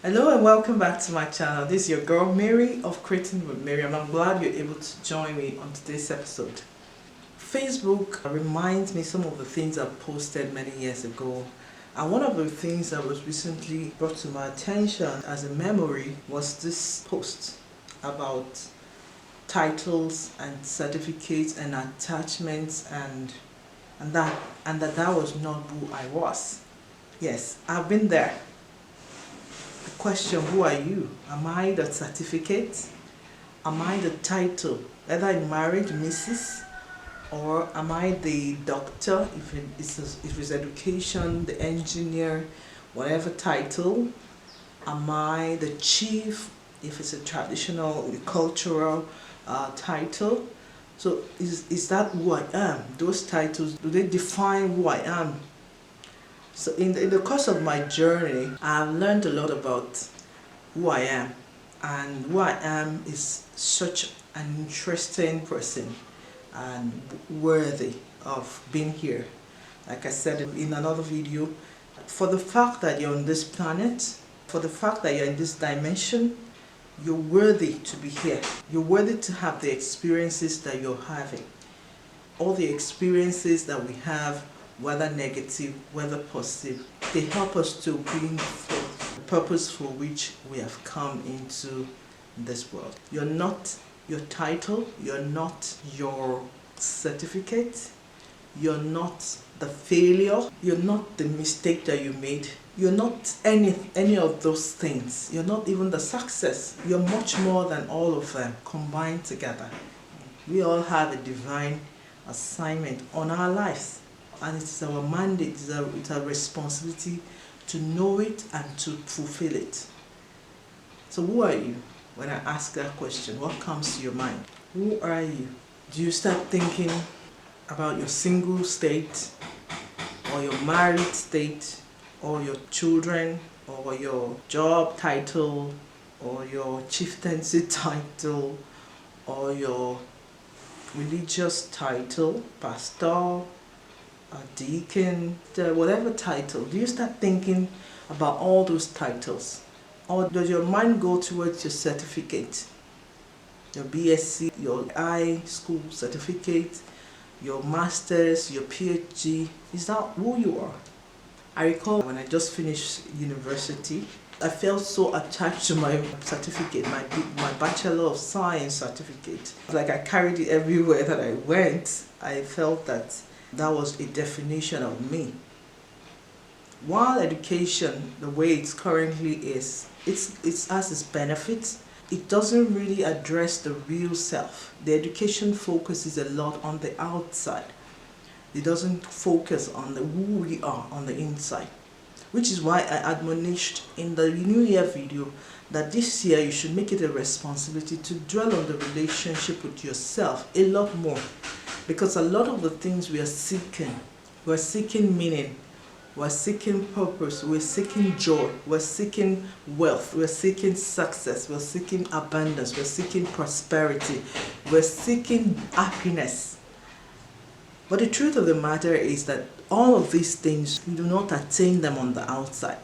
Hello and welcome back to my channel. This is your girl Mary of Creating with Mary, and I'm glad you're able to join me on today's episode. Facebook reminds me some of the things I posted many years ago, and one of the things that was recently brought to my attention as a memory was this post about titles and certificates and attachments and that was not who I was. Yes, I've been there. The question, who are you? Am I the certificate? Am I the title? Either in marriage, Mrs., or am I the doctor, if it's education, the engineer, whatever title? Am I the chief, if it's a traditional, cultural title? So is that who I am? Those titles, do they define who I am? So in the course of my journey, I've learned a lot about who I am. And who I am is such an interesting person and worthy of being here. Like I said in another video, for the fact that you're on this planet, for the fact that you're in this dimension, you're worthy to be here. You're worthy to have the experiences that you're having. All the experiences that we have, whether negative, whether positive, they help us to bring forth the purpose for which we have come into this world. You're not your title, you're not your certificate, you're not the failure, you're not the mistake that you made, you're not any of those things, you're not even the success, you're much more than all of them combined together. We all have a divine assignment on our lives. And it's our mandate, it's our responsibility to know it and to fulfill it. So who are you? When I ask that question, what comes to your mind? Who are you? Do you start thinking about your single state, or your married state, or your children, or your job title, or your chieftaincy title, or your religious title, pastor, a deacon, whatever title? Do you start thinking about all those titles? Or does your mind go towards your certificate? Your BSc, your high school certificate, your master's, your PhD? Is that who you are? I recall when I just finished university, I felt so attached to my certificate, my Bachelor of Science certificate. Like I carried it everywhere that I went. I felt that was a definition of me. While education, the way it currently is, it has its benefits, it doesn't really address the real self. The education focuses a lot on the outside. It doesn't focus on who we are on the inside. Which is why I admonished in the New Year video that this year you should make it a responsibility to dwell on the relationship with yourself a lot more. Because a lot of the things we're seeking meaning, we're seeking purpose, we're seeking joy, we're seeking wealth, we're seeking success, we're seeking abundance, we're seeking prosperity, we're seeking happiness. But the truth of the matter is that all of these things, we do not attain them on the outside.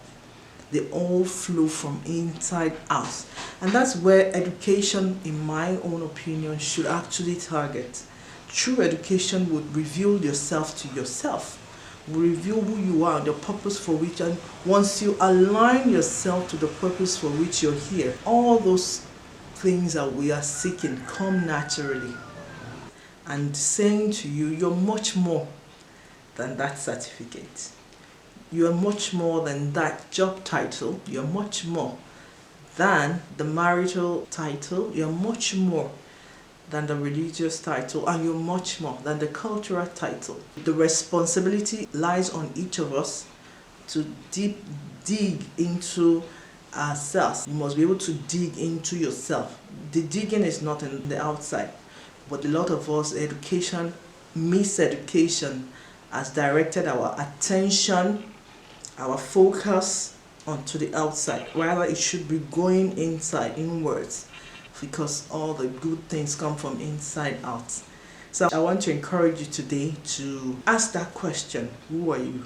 They all flow from inside out. And that's where education, in my own opinion, should actually target. True education would reveal yourself to yourself, will reveal who you are, the purpose for which, and once you align yourself to the purpose for which you're here, all those things that we are seeking come naturally. And saying to you, you're much more than that certificate. You're much more than that job title. You're much more than the marital title. You're much more than the religious title, and you're much more than the cultural title. The responsibility lies on each of us to dig into ourselves. You must be able to dig into yourself. The digging is not in the outside, but a lot of us, education, miseducation, has directed our attention, our focus onto the outside. Rather, it should be going inside, inwards, because all the good things come from inside out. So I want to encourage you today to ask that question, who are you?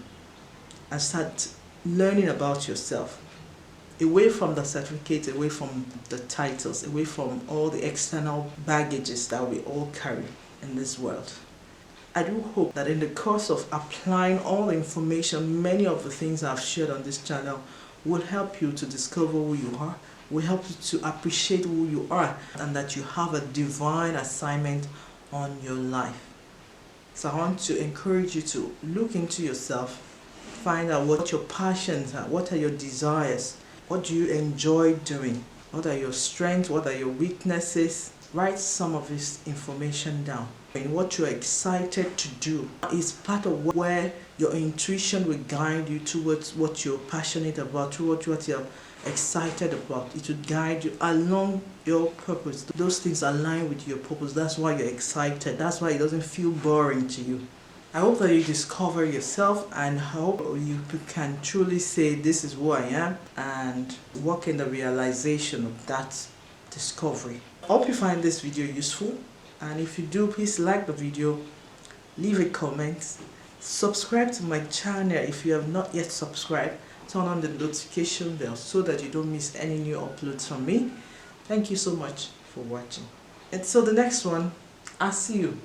And start learning about yourself away from the certificates, away from the titles, away from all the external baggages that we all carry in this world. I do hope that in the course of applying all the information, many of the things I've shared on this channel will help you to discover who you are, will help you to appreciate who you are, and that you have a divine assignment on your life. So I want to encourage you to look into yourself, find out what your passions are, what are your desires, what do you enjoy doing, what are your strengths, what are your weaknesses. Write some of this information down. And what you're excited to do is part of where your intuition will guide you towards what you're passionate about, towards what you're excited about. It will guide you along your purpose. Those things align with your purpose. That's why you're excited. That's why it doesn't feel boring to you. I hope that you discover yourself, and hope you can truly say, this is who I am, and walk in the realization of that discovery. I hope you find this video useful, and if you do, please like the video, leave a comment, subscribe to my channel if you have not yet subscribed, turn on the notification bell so that you don't miss any new uploads from me. Thank you so much for watching. And so the next one, I'll see you.